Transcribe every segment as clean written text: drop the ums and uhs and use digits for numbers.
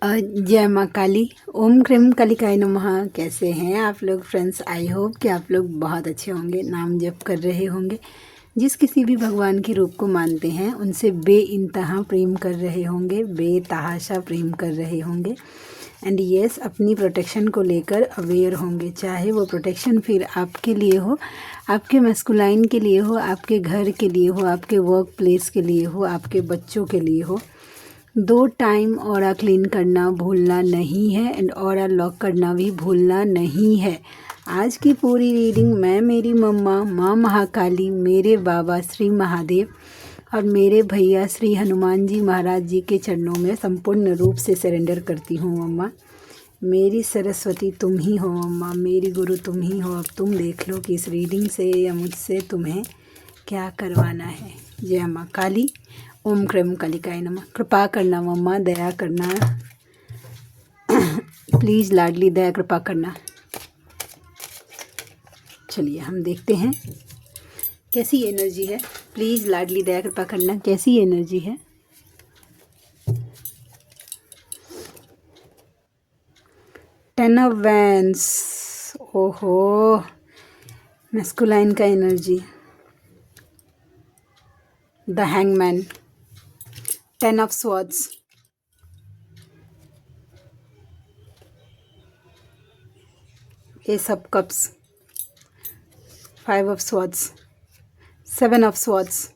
जय माँ काली। ओम क्रीम कालिकाय नमः। कैसे हैं आप लोग फ्रेंड्स? आई होप कि आप लोग बहुत अच्छे होंगे, नाम जप कर रहे होंगे, जिस किसी भी भगवान के रूप को मानते हैं उनसे बेइंतहा प्रेम कर रहे होंगे, बेतहाशा प्रेम कर रहे होंगे। एंड यस, अपनी प्रोटेक्शन को लेकर अवेयर होंगे, चाहे वो प्रोटेक्शन फिर आपके लिए हो, आपके मस्कुलाइन के लिए हो, आपके घर के लिए हो, आपके वर्क प्लेस के लिए हो, आपके बच्चों के लिए हो। 2 टाइम ऑरा क्लीन करना भूलना नहीं है एंड ऑरा लॉक करना भी भूलना नहीं है। आज की पूरी रीडिंग मैं मेरी मम्मा माँ महाकाली, मेरे बाबा श्री महादेव और मेरे भैया श्री हनुमान जी महाराज जी के चरणों में संपूर्ण रूप से सरेंडर करती हूँ। मम्मा मेरी सरस्वती तुम ही हो, मम्मा मेरी गुरु तुम ही हो। अब तुम देख लो कि इस रीडिंग से या मुझसे तुम्हें क्या करवाना है। जय माँ काली। ओम क्रीम कालिकाय नमः। कृपा करना मम्मा, दया करना प्लीज़ लाडली, दया कृपा करना। चलिए हम देखते हैं कैसी एनर्जी है। प्लीज़ लाडली, दया कृपा करना, कैसी एनर्जी है। टेन ऑफ वैंड्स, ओहो, मैस्कुलाइन का energy. The hangman, 10 of swords, S of cups, 5 of swords, 7 of swords.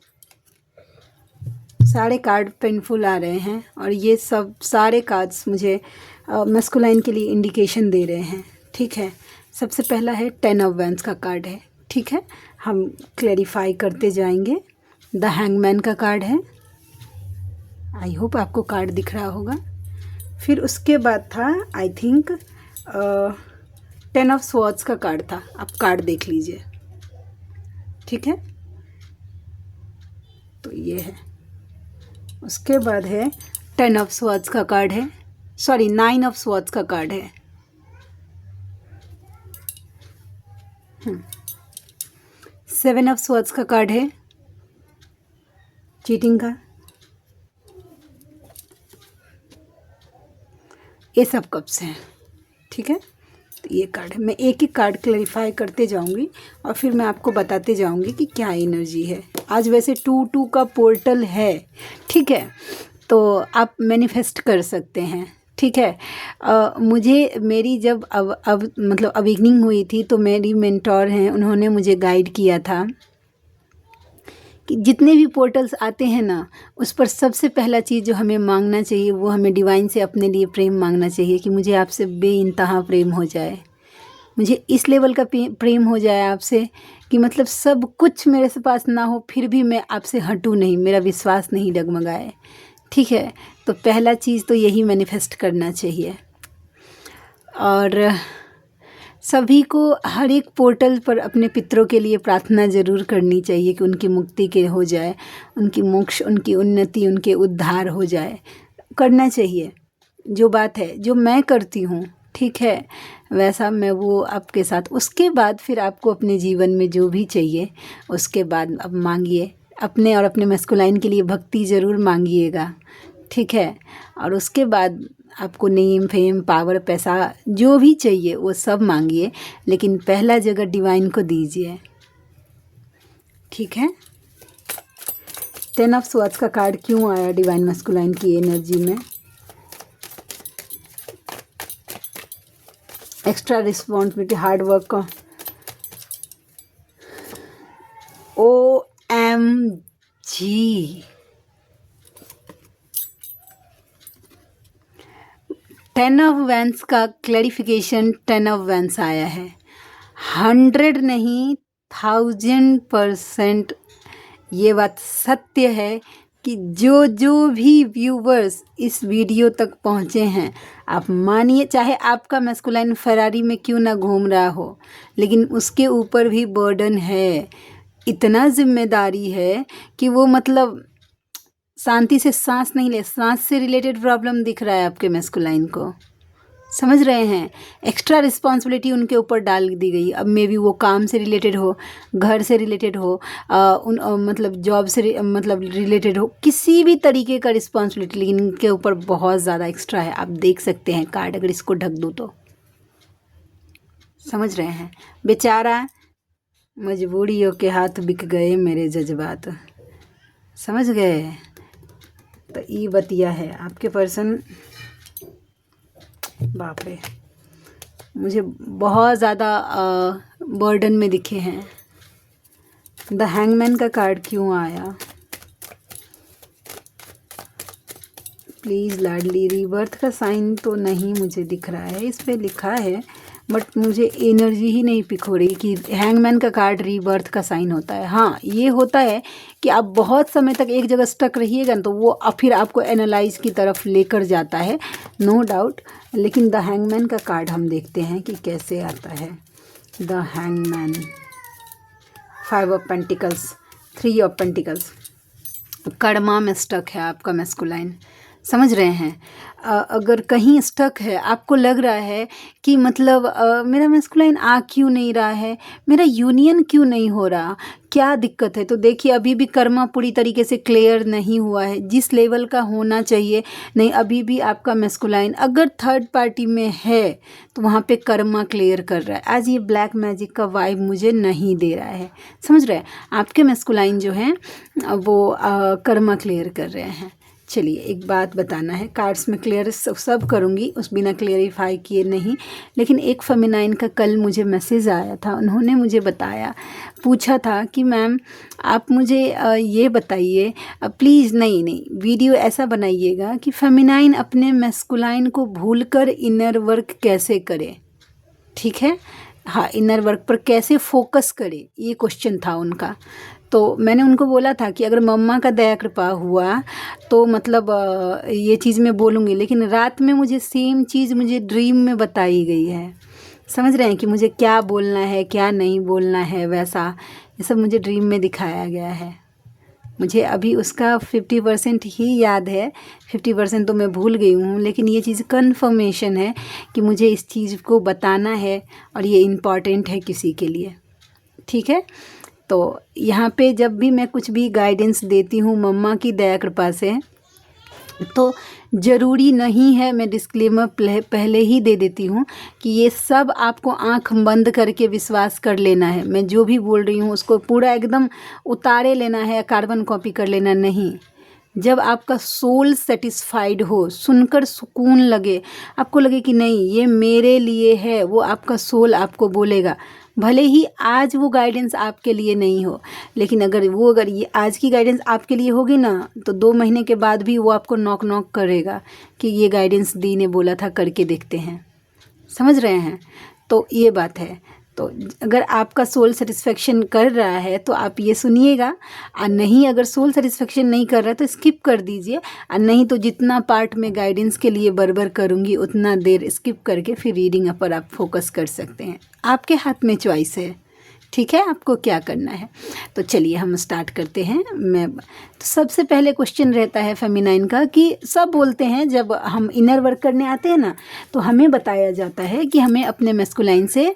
सारे कार्ड पेनफुल आ रहे हैं और ये सब सारे कार्ड्स मुझे मस्कुलाइन के लिए इंडिकेशन दे रहे हैं। ठीक है, सबसे पहला है 10 ऑफ वैंड्स का कार्ड है। ठीक है, हम क्लैरिफाई करते जाएंगे। द हैंगमैन का कार्ड है। आई होप आपको कार्ड दिख रहा होगा। फिर उसके बाद था आई थिंक 10 ऑफ स्वॉर्ड्स का कार्ड था। आप कार्ड देख लीजिए। ठीक है, तो ये है। उसके बाद है 10 ऑफ स्वॉर्ड्स का कार्ड है, सॉरी 9 ऑफ स्वॉर्ड्स का कार्ड है। 7 ऑफ स्वॉर्ड्स का कार्ड है, चीटिंग का। ये सब कप्स हैं। ठीक है, तो ये कार्ड है। मैं एक एक कार्ड क्लैरिफाई करते जाऊंगी और फिर मैं आपको बताते जाऊंगी कि क्या एनर्जी है। आज वैसे 2-2 का पोर्टल है। ठीक है, तो आप मैनिफेस्ट कर सकते हैं। ठीक है, मुझे मेरी जब अब मतलब अवेकनिंग हुई थी तो मेरी मेंटोर हैं, उन्होंने मुझे गाइड किया था कि जितने भी पोर्टल्स आते हैं ना, उस पर सबसे पहला चीज़ जो हमें मांगना चाहिए वो हमें डिवाइन से अपने लिए प्रेम मांगना चाहिए कि मुझे आपसे बेइंतहा प्रेम हो जाए, मुझे इस लेवल का प्रेम हो जाए आपसे कि मतलब सब कुछ मेरे से पास ना हो फिर भी मैं आपसे हटूँ नहीं, मेरा विश्वास नहीं डगमगाए। ठीक है, तो पहला चीज़ तो यही मैनिफेस्ट करना चाहिए। और सभी को हर एक पोर्टल पर अपने पितरों के लिए प्रार्थना ज़रूर करनी चाहिए कि उनकी मुक्ति के हो जाए, उनकी मोक्ष, उनकी उन्नति, उनके उद्धार हो जाए। करना चाहिए, जो बात है जो मैं करती हूँ। ठीक है, वैसा मैं वो आपके साथ। उसके बाद फिर आपको अपने जीवन में जो भी चाहिए उसके बाद अब मांगिए। अपने और अपने मस्कुलाइन के लिए भक्ति ज़रूर मांगिएगा। ठीक है, और उसके बाद आपको नेम, फेम, पावर, पैसा जो भी चाहिए वो सब मांगिए, लेकिन पहला जगह डिवाइन को दीजिए। ठीक है, 10 ऑफ स्वॉर्ड्स का कार्ड क्यों आया डिवाइन मस्कुलाइन की एनर्जी में? एक्स्ट्रा रिस्पॉन्सिबिलिटी, हार्ड वर्क का। OMG, 10 ऑफ वैंस का क्लैरिफिकेशन 10 ऑफ वैंस आया है। 100 नहीं 1000% ये बात सत्य है कि जो जो भी व्यूवर्स इस वीडियो तक पहुँचे हैं, आप मानिए चाहे आपका मैस्कुलाइन फरारी में क्यों ना घूम रहा हो, लेकिन उसके ऊपर भी बर्डन है, इतना जिम्मेदारी है कि वो मतलब शांति से सांस नहीं ले। सांस से रिलेटेड प्रॉब्लम दिख रहा है आपके मैस्कुलाइन को। समझ रहे हैं। एक्स्ट्रा रिस्पॉन्सिबिलिटी उनके ऊपर डाल दी गई। अब मे बी वो काम से रिलेटेड हो, घर से रिलेटेड हो, मतलब जॉब से मतलब रिलेटेड हो, किसी भी तरीके का रिस्पॉन्सिबिलिटी, लेकिन इनके ऊपर बहुत ज़्यादा एक्स्ट्रा है। आप देख सकते हैं कार्ड, अगर इसको ढक दूँ तो समझ रहे हैं। बेचारा मजबूरियों के हाथ बिक गए मेरे जज्बात, समझ गए। तो ये बतिया है आपके पर्सन। बाप रे, मुझे बहुत ज़्यादा बर्डन में दिखे हैं। द हैंगमैन का कार्ड क्यों आया? प्लीज़ लाडली, रीबर्थ का साइन तो नहीं मुझे दिख रहा है, इस पे लिखा है बट मुझे एनर्जी ही नहीं पिक हो रही कि हैंगमैन का कार्ड रीबर्थ का साइन होता है। हाँ, ये होता है कि आप बहुत समय तक एक जगह स्टक रहिएगा ना, तो वो फिर आपको एनालाइज की तरफ लेकर जाता है, नो डाउट। लेकिन द हैंगमैन का कार्ड हम देखते हैं कि कैसे आता है। The hangman, 5 of pentacles, 3 of pentacles. Karma में स्टक है आपका मैस्कुलाइन, समझ रहे हैं। अगर कहीं स्टक है, आपको लग रहा है कि मतलब मेरा मैस्कुलाइन आ क्यों नहीं रहा है, मेरा यूनियन क्यों नहीं हो रहा, क्या दिक्कत है, तो देखिए अभी भी कर्मा पूरी तरीके से क्लियर नहीं हुआ है, जिस लेवल का होना चाहिए नहीं। अभी भी आपका मैस्कुलाइन अगर थर्ड पार्टी में है तो वहाँ पे कर्मा क्लियर कर रहा है। आज ये ब्लैक मैजिक का वाइब मुझे नहीं दे रहा है, समझ रहे हैं। आपके मैस्कुलाइन जो हैं वो कर्मा क्लियर कर रहे हैं। चलिए एक बात बताना है, कार्ड्स में क्लियर सब करूँगी, उस बिना क्लियरिफाई किए नहीं। लेकिन एक फेमिनाइन का कल मुझे मैसेज आया था, उन्होंने मुझे बताया, पूछा था कि मैम आप मुझे ये बताइए प्लीज़, नहीं वीडियो ऐसा बनाइएगा कि फेमिनाइन अपने मैस्कुलाइन को भूलकर इनर वर्क कैसे करे, ठीक है। हाँ, इनर वर्क पर कैसे फोकस करे, ये क्वेश्चन था उनका। तो मैंने उनको बोला था कि अगर मम्मा का दया कृपा हुआ तो मतलब ये चीज़ मैं बोलूँगी, लेकिन रात में मुझे सेम चीज़ मुझे ड्रीम में बताई गई है, समझ रहे हैं, कि मुझे क्या बोलना है क्या नहीं बोलना है, वैसा ये सब मुझे ड्रीम में दिखाया गया है। मुझे अभी उसका 50% ही याद है, 50% तो मैं भूल गई हूँ, लेकिन ये चीज़ कन्फर्मेशन है कि मुझे इस चीज़ को बताना है और ये इम्पॉर्टेंट है किसी के लिए, ठीक है। तो यहाँ पे जब भी मैं कुछ भी गाइडेंस देती हूँ मम्मा की दया कृपा से, तो ज़रूरी नहीं है, मैं डिस्क्लेमर पहले ही दे देती हूँ कि ये सब आपको आंख बंद करके विश्वास कर लेना है। मैं जो भी बोल रही हूँ उसको पूरा एकदम उतारे लेना है, कार्बन कॉपी कर लेना नहीं। जब आपका सोल सेटिस्फाइड हो, सुनकर सुकून लगे, आपको लगे कि नहीं ये मेरे लिए है, वो आपका सोल आपको बोलेगा। भले ही आज वो गाइडेंस आपके लिए नहीं हो, लेकिन अगर ये आज की गाइडेंस आपके लिए होगी ना, तो 2 महीने के बाद भी वो आपको नॉक नॉक करेगा कि ये गाइडेंस दी ने बोला था, करके देखते हैं, समझ रहे हैं। तो ये बात है। तो अगर आपका सोल सेटिस्फेक्शन कर रहा है तो आप ये सुनिएगा, और नहीं अगर सोल सेटिस्फेक्शन नहीं कर रहा है तो स्किप कर दीजिए, और नहीं तो जितना पार्ट में गाइडेंस के लिए बरबर करूँगी उतना देर स्किप करके फिर रीडिंग पर आप फोकस कर सकते हैं। आपके हाथ में चॉइस है, ठीक है, आपको क्या करना है। तो चलिए हम स्टार्ट करते हैं। तो सबसे पहले क्वेश्चन रहता है फेमिनाइन का कि सब बोलते हैं जब हम इनर वर्क करने आते हैं ना, तो हमें बताया जाता है कि हमें अपने मैस्कुलाइन से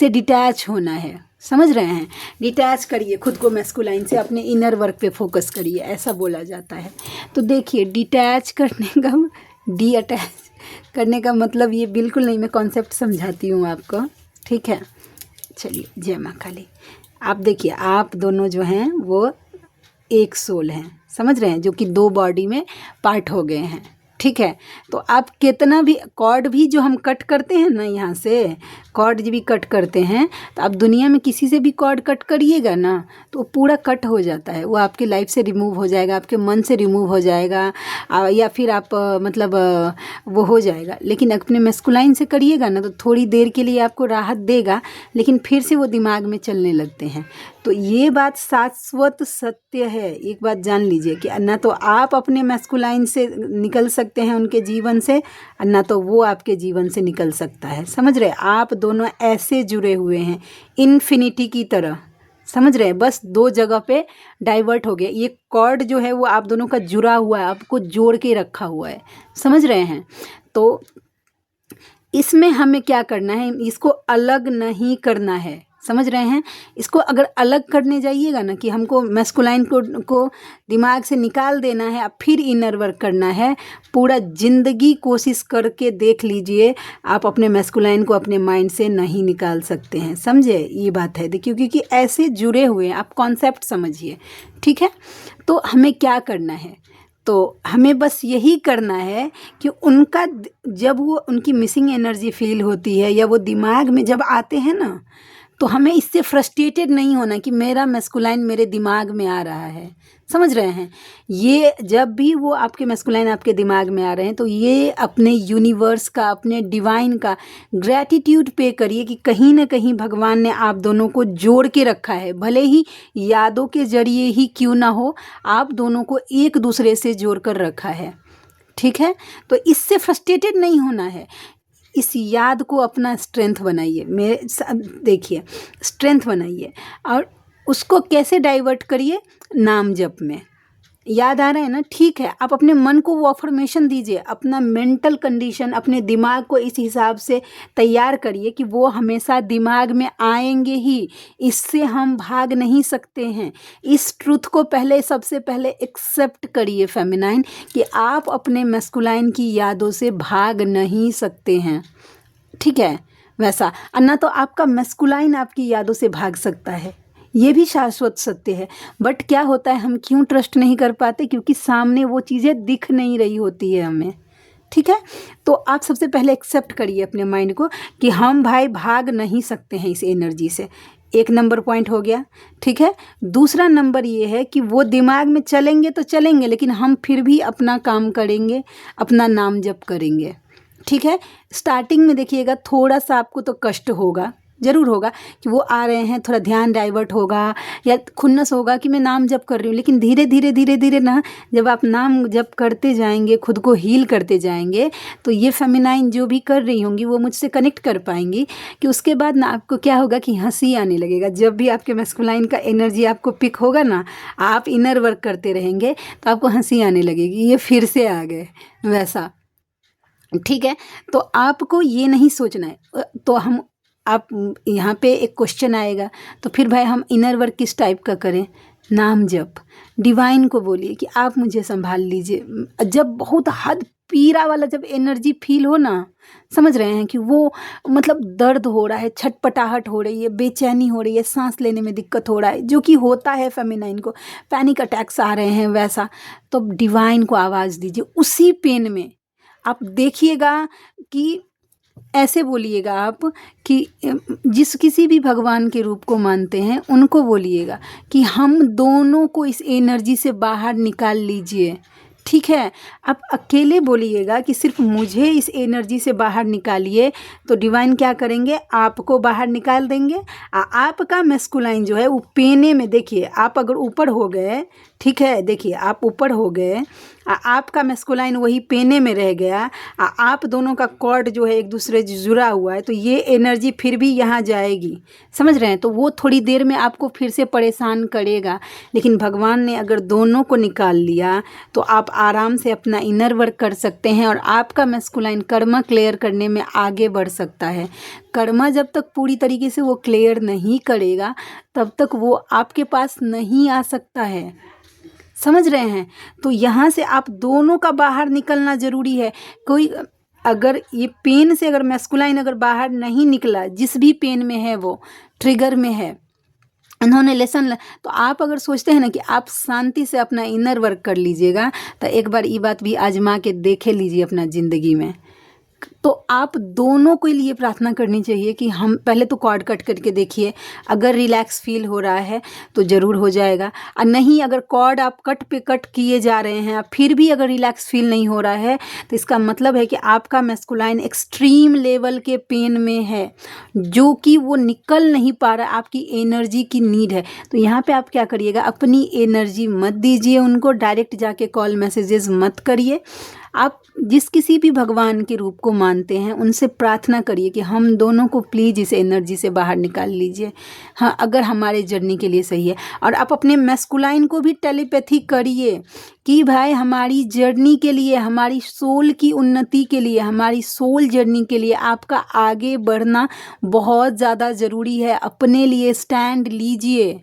डिटैच होना है, समझ रहे हैं। डिटैच करिए खुद को मैस्कुलाइन से, अपने इनर वर्क पे फोकस करिए, ऐसा बोला जाता है। तो देखिए डिटैच करने का, डी अटैच करने का मतलब ये बिल्कुल नहीं, मैं कॉन्सेप्ट समझाती हूँ आपको, ठीक है। चलिए जय माँ काली। आप देखिए आप दोनों जो हैं वो एक सोल हैं, समझ रहे हैं, जो कि 2 बॉडी में पार्ट हो गए हैं, ठीक है। तो आप कितना भी कॉर्ड भी जो हम कट करते हैं ना, यहाँ से कॉर्ड जो भी कट करते हैं, तो आप दुनिया में किसी से भी कॉर्ड कट करिएगा ना तो वो पूरा कट हो जाता है, वो आपके लाइफ से रिमूव हो जाएगा, आपके मन से रिमूव हो जाएगा, या फिर आप मतलब वो हो जाएगा। लेकिन अपने मैस्कुलाइन से करिएगा ना तो थोड़ी देर के लिए आपको राहत देगा, लेकिन फिर से वो दिमाग में चलने लगते हैं। तो ये बात शाश्वत सत्य है, एक बात जान लीजिए कि ना तो आप अपने मैस्कुलाइन से निकल सकते हैं उनके जीवन से, ना तो वो आपके जीवन से निकल सकता है, समझ रहे। आप दोनों ऐसे जुड़े हुए हैं इन्फिनिटी की तरह, समझ रहे हैं, बस 2 जगह पे डाइवर्ट हो गए। ये कॉर्ड जो है वो आप दोनों का जुड़ा हुआ है, आपको जोड़ के रखा हुआ है, समझ रहे हैं। तो इसमें हमें क्या करना है, इसको अलग नहीं करना है, समझ रहे हैं। इसको अगर अलग करने जाइएगा ना कि हमको मैस्कुलाइन को दिमाग से निकाल देना है, अब फिर इनर वर्क करना है, पूरा ज़िंदगी कोशिश करके देख लीजिए, आप अपने मैस्कुलाइन को अपने माइंड से नहीं निकाल सकते हैं। समझे, ये बात है। देखिए, क्योंकि ऐसे जुड़े हुए हैं, आप कॉन्सेप्ट समझिए, ठीक है। तो हमें क्या करना है, तो हमें बस यही करना है कि उनका जब वो उनकी मिसिंग एनर्जी फील होती है या वो दिमाग में जब आते हैं ना, तो हमें इससे फ्रस्ट्रेटेड नहीं होना कि मेरा मैस्कुलाइन मेरे दिमाग में आ रहा है। समझ रहे हैं। ये जब भी वो आपके मैस्कुलाइन आपके दिमाग में आ रहे हैं, तो ये अपने यूनिवर्स का, अपने डिवाइन का ग्रैटिट्यूड पे करिए कि कहीं ना कहीं भगवान ने आप दोनों को जोड़ के रखा है, भले ही यादों के जरिए ही क्यों ना हो, आप दोनों को एक दूसरे से जोड़ कर रखा है, ठीक है। तो इससे फ्रस्ट्रेटेड नहीं होना है, इस याद को अपना स्ट्रेंथ बनाइए। देखिए, स्ट्रेंथ बनाइए और उसको कैसे डाइवर्ट करिए, नाम जप में। याद आ रहा है ना, ठीक है, आप अपने मन को वो अफर्मेशन दीजिए, अपना मेंटल कंडीशन, अपने दिमाग को इस हिसाब से तैयार करिए कि वो हमेशा दिमाग में आएंगे ही, इससे हम भाग नहीं सकते हैं। इस ट्रुथ को पहले, सबसे पहले एक्सेप्ट करिए फेमिनाइन, कि आप अपने मैस्कुलाइन की यादों से भाग नहीं सकते हैं, ठीक है। वैसा ना तो आपका मैस्कुलाइन आपकी यादों से भाग सकता है, ये भी शाश्वत सत्य है। बट क्या होता है, हम क्यों ट्रस्ट नहीं कर पाते, क्योंकि सामने वो चीज़ें दिख नहीं रही होती है हमें, ठीक है। तो आप सबसे पहले एक्सेप्ट करिए अपने माइंड को कि हम भाई भाग नहीं सकते हैं इस एनर्जी से। एक नंबर पॉइंट हो गया, ठीक है। दूसरा नंबर ये है कि वो दिमाग में चलेंगे तो चलेंगे, लेकिन हम फिर भी अपना काम करेंगे, अपना नाम जप करेंगे, ठीक है। स्टार्टिंग में देखिएगा थोड़ा सा आपको तो कष्ट होगा, ज़रूर होगा कि वो आ रहे हैं, थोड़ा ध्यान डाइवर्ट होगा या खुन्नस होगा कि मैं नाम जप कर रही हूँ। लेकिन धीरे धीरे धीरे धीरे ना, जब आप नाम जप करते जाएंगे, खुद को हील करते जाएंगे, तो ये फेमिनाइन जो भी कर रही होंगी वो मुझसे कनेक्ट कर पाएंगी कि उसके बाद ना आपको क्या होगा कि हंसी आने लगेगा। जब भी आपके मैस्कुलाइन का एनर्जी आपको पिक होगा ना, आप इनर वर्क करते रहेंगे तो आपको हंसी आने लगेगी, ये फिर से आ गए, वैसा, ठीक है। तो आपको ये नहीं सोचना है। तो हम आप यहाँ पे एक क्वेश्चन आएगा, तो फिर भाई हम इनर वर्क किस टाइप का करें, नाम जप, डिवाइन को बोलिए कि आप मुझे संभाल लीजिए। जब बहुत हद पीरा वाला जब एनर्जी फील हो ना, समझ रहे हैं कि वो मतलब दर्द हो रहा है, छटपटाहट हो रही है, बेचैनी हो रही है, सांस लेने में दिक्कत हो रहा है, जो कि होता है फेमिनाइन को, पैनिक अटैक्स आ रहे हैं, वैसा, तो डिवाइन को आवाज़ दीजिए। उसी पेन में आप देखिएगा कि ऐसे बोलिएगा आप कि जिस किसी भी भगवान के रूप को मानते हैं उनको बोलिएगा कि हम दोनों को इस एनर्जी से बाहर निकाल लीजिए, ठीक है। आप अकेले बोलिएगा कि सिर्फ मुझे इस एनर्जी से बाहर निकालिए, तो डिवाइन क्या करेंगे, आपको बाहर निकाल देंगे। आपका मैस्कुलाइन जो है वो पेने में, देखिए आप अगर ऊपर हो गए, ठीक है, देखिए आप ऊपर हो गए, आपका मैस्कुलाइन वही पेने में रह गया, आप दोनों का कॉर्ड जो है एक दूसरे से जुड़ा हुआ है, तो ये एनर्जी फिर भी यहाँ जाएगी, समझ रहे हैं। तो वो थोड़ी देर में आपको फिर से परेशान करेगा, लेकिन भगवान ने अगर दोनों को निकाल लिया तो आप आराम से अपना इनर वर्क कर सकते हैं और आपका मैस्कुलाइन कर्मा क्लियर करने में आगे बढ़ सकता है। कर्मा जब तक पूरी तरीके से वो क्लियर नहीं करेगा तब तक वो आपके पास नहीं आ सकता है, समझ रहे हैं। तो यहाँ से आप दोनों का बाहर निकलना ज़रूरी है। कोई अगर ये पेन से अगर मैस्कुलाइन अगर बाहर नहीं निकला, जिस भी पेन में है, वो ट्रिगर में है, उन्होंने लेसन, तो आप अगर सोचते हैं ना कि आप शांति से अपना इनर वर्क कर लीजिएगा, तो एक बार ये बात भी आजमा के देखे लीजिए अपना ज़िंदगी में। तो आप दोनों के लिए प्रार्थना करनी चाहिए कि हम पहले तो कॉर्ड कट करके देखिए, अगर रिलैक्स फील हो रहा है तो ज़रूर हो जाएगा, और नहीं अगर कॉर्ड आप कट पे कट किए जा रहे हैं फिर भी अगर रिलैक्स फील नहीं हो रहा है, तो इसका मतलब है कि आपका मैस्कुलाइन एक्सट्रीम लेवल के पेन में है, जो कि वो निकल नहीं पा रहा, आपकी एनर्जी की नीड है। तो यहाँ पे आप क्या करिएगा, अपनी एनर्जी मत दीजिए उनको, डायरेक्ट जाके कॉल मैसेजेस मत करिए, आप जिस किसी भी भगवान के रूप को मानते हैं उनसे प्रार्थना करिए कि हम दोनों को प्लीज़ इस एनर्जी से बाहर निकाल लीजिए। हाँ, अगर हमारे जर्नी के लिए सही है। और आप अपने मैस्कुलाइन को भी टेलीपैथी करिए कि भाई हमारी जर्नी के लिए, हमारी सोल की उन्नति के लिए, हमारी सोल जर्नी के लिए आपका आगे बढ़ना बहुत ज़्यादा ज़रूरी है। अपने लिए स्टैंड लीजिए।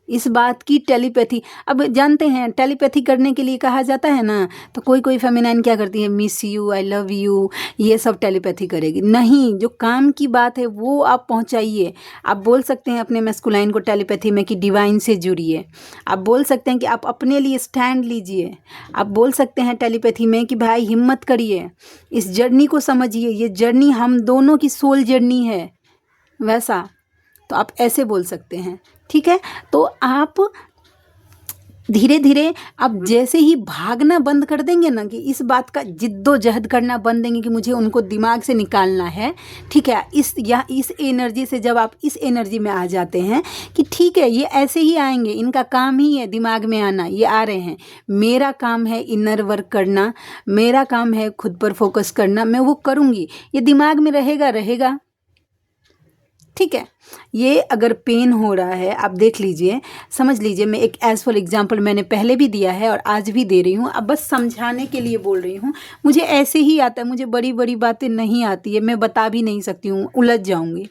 इस बात की टेलीपैथी, अब जानते हैं टेलीपैथी करने के लिए कहा जाता है ना, तो कोई कोई फेमिनाइन क्या करती है, miss you, I love you, ये सब टेलीपैथी करेगी। नहीं, जो काम की बात है वो आप पहुंचाइए। आप बोल सकते हैं अपने मैस्कुलाइन को टेलीपैथी में कि डिवाइन से जुड़िए। आप बोल सकते हैं कि आप अपने लिए स्टैंड लीजिए। आप बोल सकते हैं टेलीपैथी में कि भाई हिम्मत करिए, इस जर्नी को समझिए, ये जर्नी हम दोनों की सोल जर्नी है। वैसा तो आप ऐसे बोल सकते हैं, ठीक है। तो आप धीरे धीरे अब जैसे ही भागना बंद कर देंगे ना, कि इस बात का जिद्दोजहद करना बंद देंगे कि मुझे उनको दिमाग से निकालना है, ठीक है। इस एनर्जी से जब आप इस एनर्जी में आ जाते हैं कि ठीक है ये ऐसे ही आएंगे, इनका काम ही है दिमाग में आना, ये आ रहे हैं, मेरा काम है इनर वर्क करना, मेरा काम है खुद पर फोकस करना, मैं वो करूँगी। ये दिमाग में रहेगा, ठीक है। ये अगर पेन हो रहा है, आप देख लीजिए, समझ लीजिए। मैं एक एज फॉर एग्जांपल मैंने पहले भी दिया है और आज भी दे रही हूँ, अब बस समझाने के लिए बोल रही हूँ। मुझे ऐसे ही आता है, मुझे बड़ी बड़ी बातें नहीं आती है, मैं बता भी नहीं सकती हूँ, उलझ जाऊँगी,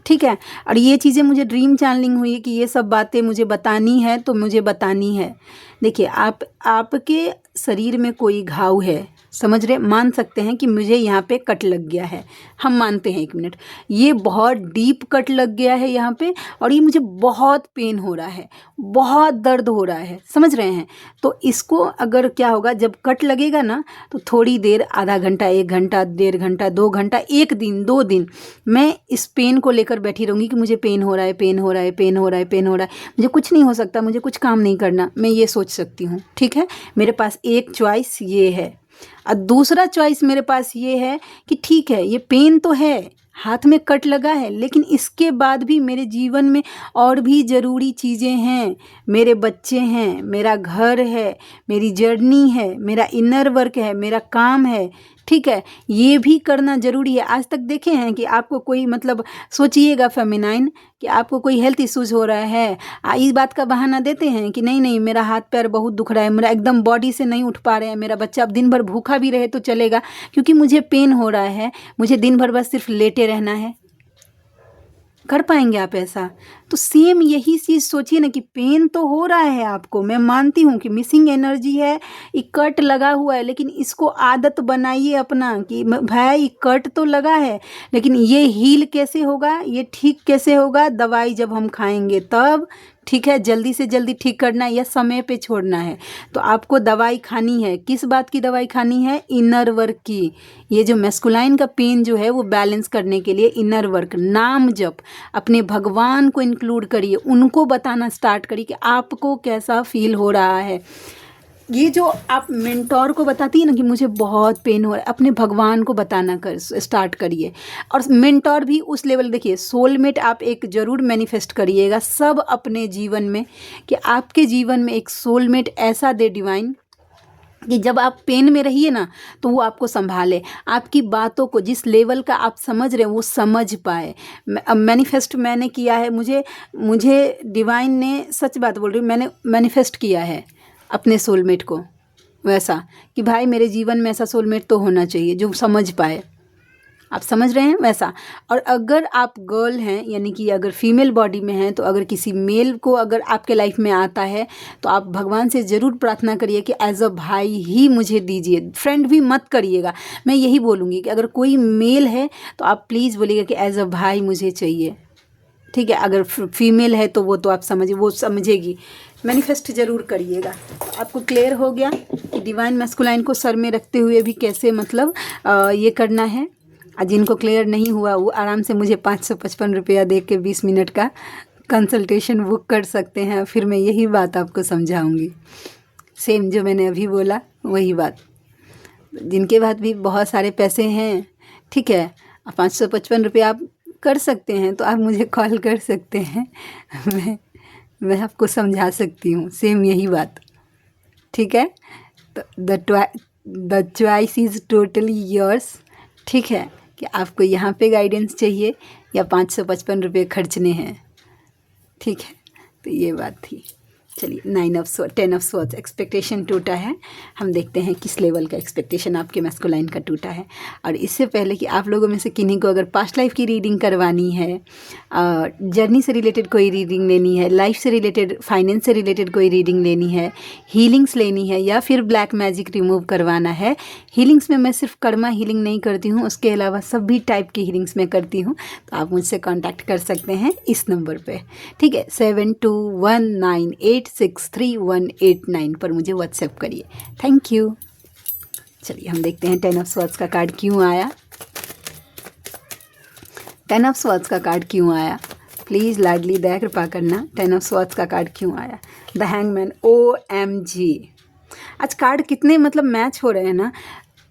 ठीक है। और ये चीज़ें मुझे ड्रीम चैनलिंग हुई कि ये सब बातें मुझे बतानी है तो मुझे बतानी है। देखिए, आपके शरीर में कोई घाव है, समझ रहे, मान सकते हैं कि मुझे यहाँ पे कट लग गया है, हम मानते हैं 1 मिनट, ये बहुत डीप कट लग गया है यहाँ पे, और ये मुझे बहुत पेन हो रहा है, बहुत दर्द हो रहा है, समझ रहे हैं। तो इसको अगर क्या होगा, जब कट लगेगा ना, तो थोड़ी देर, आधा घंटा, 1 घंटा, 1.5 घंटा, 2 घंटा, 1 दिन, 2 दिन मैं इस पेन को लेकर बैठी रहूँगी कि मुझे पेन हो रहा है, पेन हो रहा है, पेन हो रहा है, पेन हो रहा है, मुझे कुछ नहीं हो सकता, मुझे कुछ काम नहीं करना, मैं ये सोच सकती हूँ, ठीक है। मेरे पास एक चॉइस ये है, और दूसरा चॉइस मेरे पास ये है कि ठीक है ये पेन तो है, हाथ में कट लगा है, लेकिन इसके बाद भी मेरे जीवन में और भी ज़रूरी चीज़ें हैं, मेरे बच्चे हैं, मेरा घर है, मेरी जर्नी है, मेरा इनर वर्क है, मेरा काम है, ठीक है, ये भी करना ज़रूरी है। आज तक देखे हैं कि आपको कोई, मतलब सोचिएगा फेमिनाइन, कि आपको कोई हेल्थ इश्यूज़ हो रहा है, इस बात का बहाना देते हैं कि नहीं मेरा हाथ पैर बहुत दुख रहा है, मेरा एकदम बॉडी से नहीं उठ पा रहे हैं, मेरा बच्चा अब दिन भर भूखा भी रहे तो चलेगा, क्योंकि मुझे पेन हो रहा है, मुझे दिन भर बस सिर्फ लेटे रहना है। कर पाएंगे आप ऐसा? तो सेम यही चीज़ सोचिए ना कि पेन तो हो रहा है आपको, मैं मानती हूँ कि मिसिंग एनर्जी है, ये कट लगा हुआ है, लेकिन इसको आदत बनाइए अपना कि भाई कट तो लगा है, लेकिन ये हील कैसे होगा, ये ठीक कैसे होगा, दवाई जब हम खाएंगे तब, ठीक है। जल्दी से जल्दी ठीक करना है या समय पे छोड़ना है, तो आपको दवाई खानी है। किस बात की दवाई खानी है? इनर वर्क की। ये जो मैस्कुलाइन का पेन जो है वो बैलेंस करने के लिए इनर वर्क, नाम जप, अपने भगवान को इंक्लूड करिए, उनको बताना स्टार्ट करिए कि आपको कैसा फील हो रहा है। ये जो आप मेंटोर को बताती है ना कि मुझे बहुत पेन हो रहा है, अपने भगवान को बताना स्टार्ट करिए। और मेंटोर भी उस लेवल, देखिए सोलमेट आप एक ज़रूर मैनिफेस्ट करिएगा सब अपने जीवन में, कि आपके जीवन में एक सोलमेट ऐसा दे डिवाइन कि जब आप पेन में रहिए ना तो वो आपको संभाले, आपकी बातों को जिस लेवल का आप समझ रहे हैं वो समझ पाए। मैनिफेस्ट मैंने किया है, मुझे डिवाइन ने, सच बात बोल रही हूँ, मैंने मैनिफेस्ट किया है अपने सोलमेट को, वैसा कि भाई मेरे जीवन में ऐसा सोलमेट तो होना चाहिए जो समझ पाए, आप समझ रहे हैं वैसा। और अगर आप गर्ल हैं, यानी कि अगर फीमेल बॉडी में हैं, तो अगर किसी मेल को अगर आपके लाइफ में आता है तो आप भगवान से ज़रूर प्रार्थना करिए कि एज अ भाई ही मुझे दीजिए, फ्रेंड भी मत करिएगा। मैं यही बोलूँगी कि अगर कोई मेल है तो आप प्लीज़ बोलिएगा कि एज अ भाई मुझे चाहिए, ठीक है। अगर फीमेल है तो वो तो आप समझिए, वो समझेगी। मैनिफेस्ट ज़रूर करिएगा। आपको क्लियर हो गया कि डिवाइन मैस्कुलाइन को सर में रखते हुए भी कैसे, मतलब ये करना है। जिनको क्लियर नहीं हुआ वो आराम से मुझे 555 रुपया दे के 20 मिनट का कंसल्टेशन बुक कर सकते हैं, फिर मैं यही बात आपको समझाऊंगी, सेम जो मैंने अभी बोला वही बात। जिनके पास भी बहुत सारे पैसे हैं, ठीक है, 555 रुपया आप कर सकते हैं तो आप मुझे कॉल कर सकते हैं, मैं आपको समझा सकती हूँ सेम यही बात, ठीक है। तो the choice is totally yours. ठीक है, कि आपको यहाँ पे गाइडेंस चाहिए या 555 रुपये खर्चने हैं। ठीक है, तो ये बात थी। चलिए 10 ऑफ स्वॉर्ड्स एक्सपेक्टेशन टूटा है। हम देखते हैं किस लेवल का एक्सपेक्टेशन आपके मैस्कुलाइन का टूटा है। और इससे पहले कि आप लोगों में से किन्हीं को अगर पास्ट लाइफ की रीडिंग करवानी है, जर्नी से रिलेटेड कोई रीडिंग लेनी है, लाइफ से रिलेटेड, फाइनेंस से रिलेटेड कोई रीडिंग लेनी है, हीलिंग्स लेनी है, या फिर ब्लैक मैजिक रिमूव करवाना है। हीलिंग्स में मैं सिर्फ कर्मा हीलिंग नहीं करती हूँ, उसके अलावा सभी टाइप की हीलिंग्स मैं करती हूँ। तो आप मुझसे कॉन्टैक्ट कर सकते हैं इस नंबर पे। ठीक है, 7219863189 पर मुझे व्हाट्सएप करिए। Thank you. चलिए हम देखते हैं 10 ऑफ स्वॉर्ड्स का कार्ड क्यों आया। 10 ऑफ स्वॉर्ड्स का कार्ड क्यों आया, प्लीज़ लाडली दया कृपा करना। 10 ऑफ स्वॉर्ड्स का कार्ड क्यों आया। The hangman. OMG, आज कार्ड कितने मतलब मैच हो रहे हैं ना।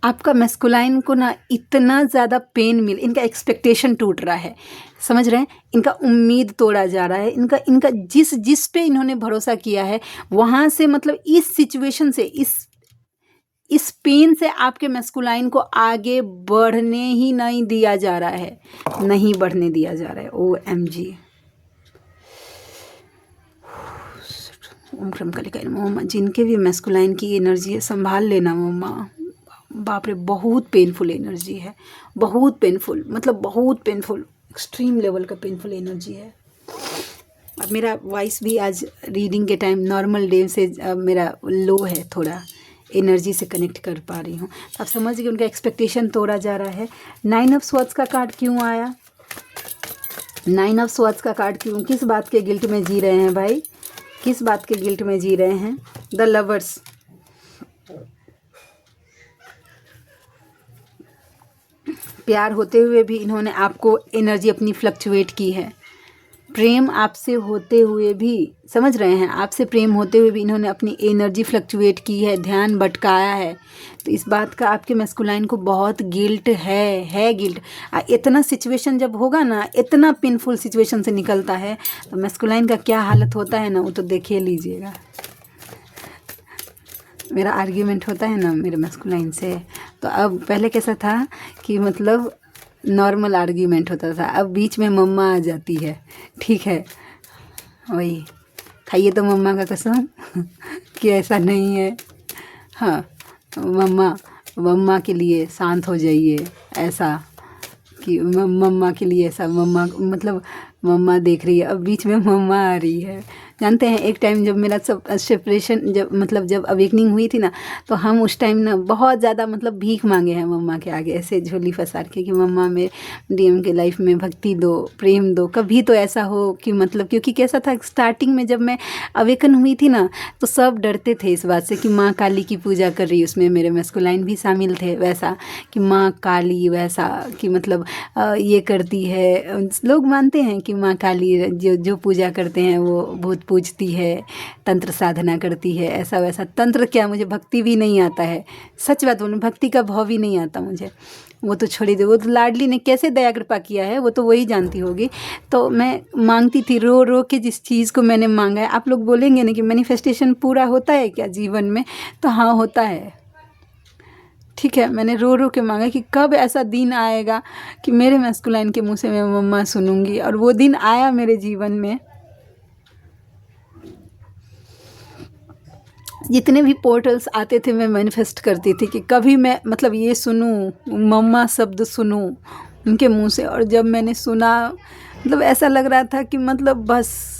आपका मैस्कुलाइन को ना इतना ज़्यादा पेन मिल, इनका एक्सपेक्टेशन टूट रहा है, समझ रहे हैं, इनका उम्मीद तोड़ा जा रहा है, इनका जिस पे इन्होंने भरोसा किया है वहाँ से, मतलब इस सिचुएशन से, इस पेन से आपके मैस्कुलाइन को आगे बढ़ने ही नहीं दिया जा रहा है, नहीं बढ़ने दिया जा रहा है। OMG। ओम क्रम कलिकाय मम्मा, जिनके भी मैस्कुलाइन की एनर्जी है संभाल लेना मम्मा। बाप रे, बहुत पेनफुल एनर्जी है, बहुत पेनफुल, मतलब बहुत पेनफुल, एक्सट्रीम लेवल का पेनफुल एनर्जी है। अब मेरा वॉइस भी आज रीडिंग के टाइम नॉर्मल डे से मेरा लो है, थोड़ा एनर्जी से कनेक्ट कर पा रही हूँ। आप समझ गए उनका एक्सपेक्टेशन तोड़ा जा रहा है। 9 ऑफ स्वॉर्ड्स का कार्ड क्यों आया। 9 ऑफ स्वॉर्ड्स का कार्ड क्यों, किस बात के गिल्ट में जी रहे हैं भाई, किस बात के गिल्ट में जी रहे हैं। The lovers. प्यार होते हुए भी इन्होंने आपको एनर्जी अपनी फ्लक्चुएट की है। प्रेम आपसे होते हुए भी, समझ रहे हैं, आपसे प्रेम होते हुए भी इन्होंने अपनी एनर्जी फ्लक्चुएट की है, ध्यान भटकाया है। तो इस बात का आपके मैस्कुलाइन को बहुत गिल्ट है गिल्ट। इतना सिचुएशन जब होगा ना, इतना पेनफुल सिचुएशन से निकलता है तो मैस्कुलाइन का क्या हालत होता है ना, वो तो देखिए लीजिएगा। मेरा आर्ग्यूमेंट होता है ना मेरे मैस्कुलाइन से, तो अब पहले कैसा था कि मतलब नॉर्मल आर्ग्यूमेंट होता था, अब बीच में मम्मा आ जाती है। ठीक है, वही खाइए तो मम्मा का कसम कि ऐसा नहीं है। हाँ, मम्मा के लिए शांत हो जाइए, ऐसा कि मम्मा के लिए ऐसा, मम्मा मतलब मम्मा देख रही है, अब बीच में मम्मा आ रही है। जानते हैं एक टाइम जब मेरा सब सेपरेशन, जब अवेकनिंग हुई थी ना, तो हम उस टाइम ना बहुत ज़्यादा मतलब भीख मांगे हैं मम्मा के आगे, ऐसे झोली फंसार के कि मम्मा में डीएम के लाइफ में भक्ति दो, प्रेम दो, कभी तो ऐसा हो कि मतलब, क्योंकि कैसा था स्टार्टिंग में जब मैं अवेकन हुई थी ना, तो सब डरते थे इस बात से कि माँ काली की पूजा कर रही, उसमें मेरे मैस्कुलाइन भी शामिल थे, वैसा कि माँ काली, वैसा कि मतलब ये करती है। लोग मानते हैं कि माँ काली जो पूजा करते हैं वो भूत पूजती है, तंत्र साधना करती है, ऐसा वैसा। तंत्र क्या, मुझे भक्ति भी नहीं आता है, सच बात बोलूं, भक्ति का भाव भी नहीं आता मुझे। वो तो छोड़ी दे, वो तो लाडली ने कैसे दया कृपा किया है वो तो वही जानती होगी। तो मैं मांगती थी रो रो के, जिस चीज़ को मैंने मांगा है। आप लोग बोलेंगे ना कि मैनिफेस्टेशन पूरा होता है क्या जीवन में, तो हाँ होता है। ठीक है, मैंने रो रो के मांगा कि कब ऐसा दिन आएगा कि मेरे मैस्कुलाइन के मुंह से मैं मम्मा सुनूंगी, और वो दिन आया मेरे जीवन में। जितने भी पोर्टल्स आते थे मैं मैनिफेस्ट करती थी कि कभी मैं मतलब ये सुनूं, मम्मा शब्द सुनूं उनके मुंह से। और जब मैंने सुना, मतलब ऐसा लग रहा था कि मतलब बस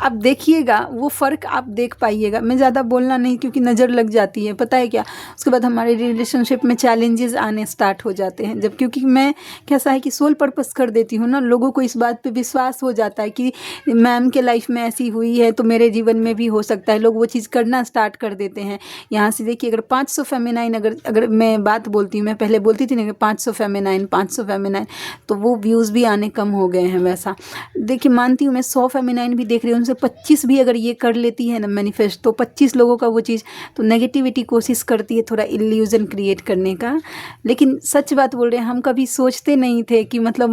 आप देखिएगा वो फ़र्क आप देख पाइएगा। मैं ज़्यादा बोलना नहीं क्योंकि नज़र लग जाती है, पता है क्या। उसके बाद हमारे रिलेशनशिप में चैलेंजेस आने स्टार्ट हो जाते हैं, जब क्योंकि मैं कैसा है कि सोल पर्पस कर देती हूँ ना, लोगों को इस बात पे विश्वास हो जाता है कि मैम के लाइफ में ऐसी हुई है तो मेरे जीवन में भी हो सकता है। लोग वो चीज़ करना स्टार्ट कर देते हैं। यहाँ से देखिए, अगर 500 फेमिनाइन, अगर मैं बात बोलती हूँ, मैं पहले बोलती थी ना कि 500 फेमिनाइन 500 फेमिनाइन, तो वो व्यूज़ भी आने कम हो गए हैं। वैसा देखिए, मानती हूँ मैं 100 फेमिनाइन भी देख रही हूँ, उनसे 25 भी अगर ये कर लेती है ना मैनिफेस्ट, तो 25 लोगों का वो चीज़, तो नेगेटिविटी कोशिश करती है थोड़ा इल्यूजन क्रिएट करने का। लेकिन सच बात बोल रहे हैं, हम कभी सोचते नहीं थे कि मतलब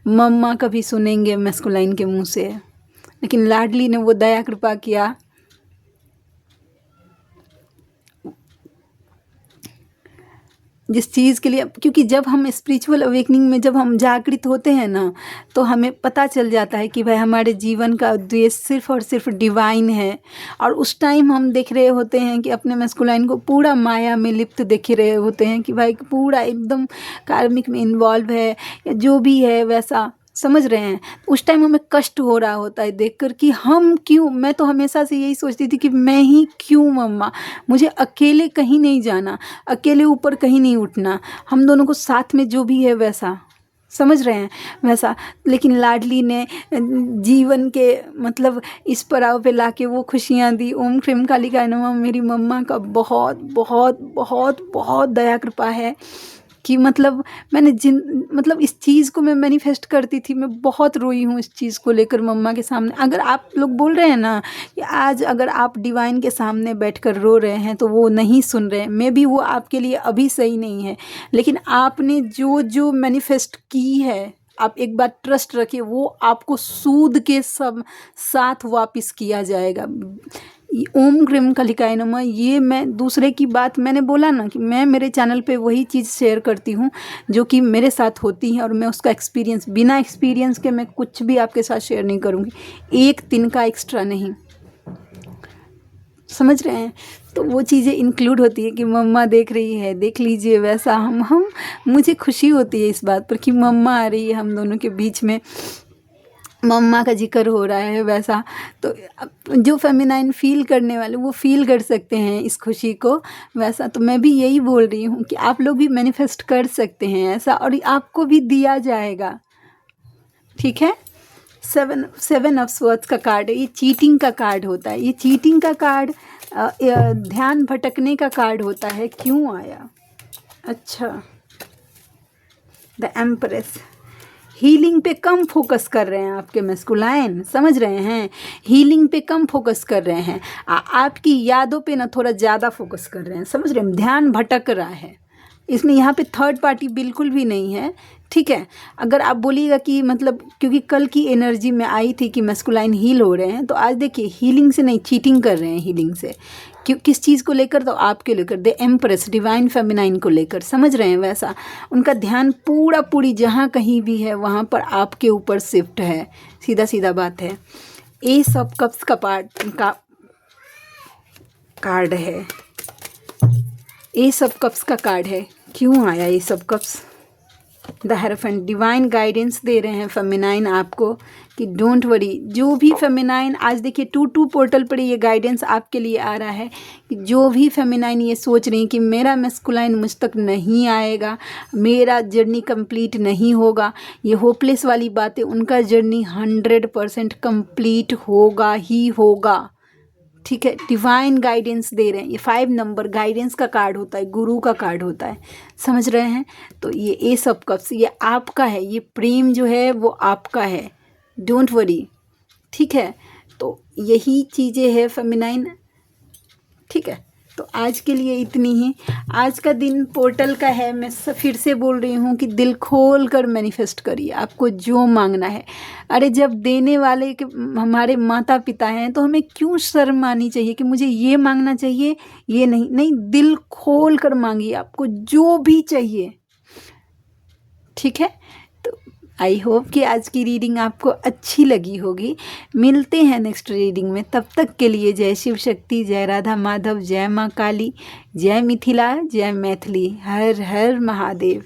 मम्मा कभी सुनेंगे मैस्कुलाइन के मुंह से। लेकिन लाडली ने वो दया कृपा किया, जिस चीज़ के लिए, क्योंकि जब हम स्पिरिचुअल अवेकनिंग में जब हम जागृत होते हैं ना, तो हमें पता चल जाता है कि भाई हमारे जीवन का उद्देश्य सिर्फ और सिर्फ डिवाइन है। और उस टाइम हम देख रहे होते हैं कि अपने मैस्कुलाइन को पूरा माया में लिप्त देख रहे होते हैं कि भाई पूरा एकदम कार्मिक में इन्वॉल्व है या जो भी है वैसा, समझ रहे हैं। उस टाइम हमें कष्ट हो रहा होता है देखकर कि हम क्यों, मैं तो हमेशा से यही सोचती थी कि मैं ही क्यों मम्मा, मुझे अकेले कहीं नहीं जाना, अकेले ऊपर कहीं नहीं उठना, हम दोनों को साथ में जो भी है वैसा, समझ रहे हैं वैसा। लेकिन लाडली ने जीवन के मतलब इस पड़ाव पे लाके वो खुशियाँ दी। ओम क्रीम कालिकाय नमः। मेरी मम्मा का बहुत बहुत बहुत बहुत दया कृपा है कि मतलब मैंने मतलब इस चीज़ को मैं मैनिफेस्ट करती थी। मैं बहुत रोई हूँ इस चीज़ को लेकर मम्मा के सामने। अगर आप लोग बोल रहे हैं ना कि आज अगर आप डिवाइन के सामने बैठकर रो रहे हैं तो वो नहीं सुन रहे हैं, मे बी वो आपके लिए अभी सही नहीं है, लेकिन आपने जो जो मैनिफेस्ट की है, आप एक बार ट्रस्ट रखिए, वो आपको सूद के सब साथ वापस किया जाएगा। ओम क्रीम कालिकाय नमः। ये मैं दूसरे की बात, मैंने बोला ना कि मैं मेरे चैनल पे वही चीज़ शेयर करती हूँ जो कि मेरे साथ होती है, और मैं उसका एक्सपीरियंस, बिना एक्सपीरियंस के मैं कुछ भी आपके साथ शेयर नहीं करूँगी, एक दिन का एक्स्ट्रा नहीं, समझ रहे हैं। तो वो चीज़ें इंक्लूड होती है कि मम्मा देख रही है, देख लीजिए वैसा। हम मुझे खुशी होती है इस बात पर कि मम्मा आ रही है हम दोनों के बीच में, मम्मा का जिक्र हो रहा है वैसा। तो जो फेमिनाइन फील करने वाले वो फील कर सकते हैं इस खुशी को वैसा। तो मैं भी यही बोल रही हूँ कि आप लोग भी मैनिफेस्ट कर सकते हैं ऐसा, और आपको भी दिया जाएगा, ठीक है। सेवन ऑफ स्वॉर्ड्स का कार्ड है, ये चीटिंग का कार्ड होता है। ये चीटिंग का कार्ड ध्यान भटकने का कार्ड होता है। क्यों आया? अच्छा, द एम्प्रेस। हीलिंग पे कम फोकस कर रहे हैं आपके मैस्कुलाइन, समझ रहे हैं। हीलिंग पे कम फोकस कर रहे हैं, आपकी यादों पे ना थोड़ा ज़्यादा फोकस कर रहे हैं, समझ रहे हैं। ध्यान भटक रहा है इसमें। यहाँ पे थर्ड पार्टी बिल्कुल भी नहीं है, ठीक है। अगर आप बोलिएगा कि मतलब, क्योंकि कल की एनर्जी में आई थी कि मैस्कुलाइन हील हो रहे हैं, तो आज देखिए हीलिंग से नहीं, चीटिंग कर रहे हैं हीलिंग से। क्यों, किस चीज़ को लेकर? तो आपके लेकर, द एम्प्रेस, डिवाइन फेमिनाइन को लेकर, समझ रहे हैं वैसा। उनका ध्यान पूरा पूरी जहाँ कहीं भी है वहाँ पर आपके ऊपर शिफ्ट है, सीधा सीधा बात है। एस ऑफ कप्स का कार्ड है, एस ऑफ कप्स का कार्ड है। क्यों आया ace of cups? The hierophant. Divine guidance दे रहे हैं फेमिनाइन आपको कि डोंट वरी। जो भी फेमिनाइन, आज देखिए 2-2 पोर्टल पर ये गाइडेंस आपके लिए आ रहा है कि जो भी फेमिनाइन ये सोच रही कि मेरा मैस्कुलाइन मुझ तक नहीं आएगा, मेरा जर्नी कंप्लीट नहीं होगा, ये होपलेस वाली बातें, उनका जर्नी 100% कंप्लीट होगा ही होगा, ठीक है। डिवाइन गाइडेंस दे रहे हैं। ये 5 नंबर गाइडेंस का कार्ड होता है, गुरु का कार्ड होता है, समझ रहे हैं। तो ये एस ऑफ कप्स, ये आपका है, ये प्रेम जो है वो आपका है, डोंट वरी, ठीक है। तो यही चीज़ें है फेमिनाइन, ठीक है। तो आज के लिए इतनी ही। आज का दिन पोर्टल का है। मैं फिर से बोल रही हूँ कि दिल खोल कर मैनिफेस्ट करिए, आपको जो मांगना है। अरे जब देने वाले के हमारे माता पिता हैं तो हमें क्यों शर्म आनी चाहिए कि मुझे ये मांगना चाहिए, ये नहीं। नहीं, दिल खोल कर मांगिए, आपको जो भी चाहिए, ठीक है। तो आई होप कि आज की रीडिंग आपको अच्छी लगी होगी। मिलते हैं नेक्स्ट रीडिंग में, तब तक के लिए जय शिव शक्ति, जय राधा माधव, जय माँ काली, जय मिथिला, जय मैथिली, हर हर महादेव।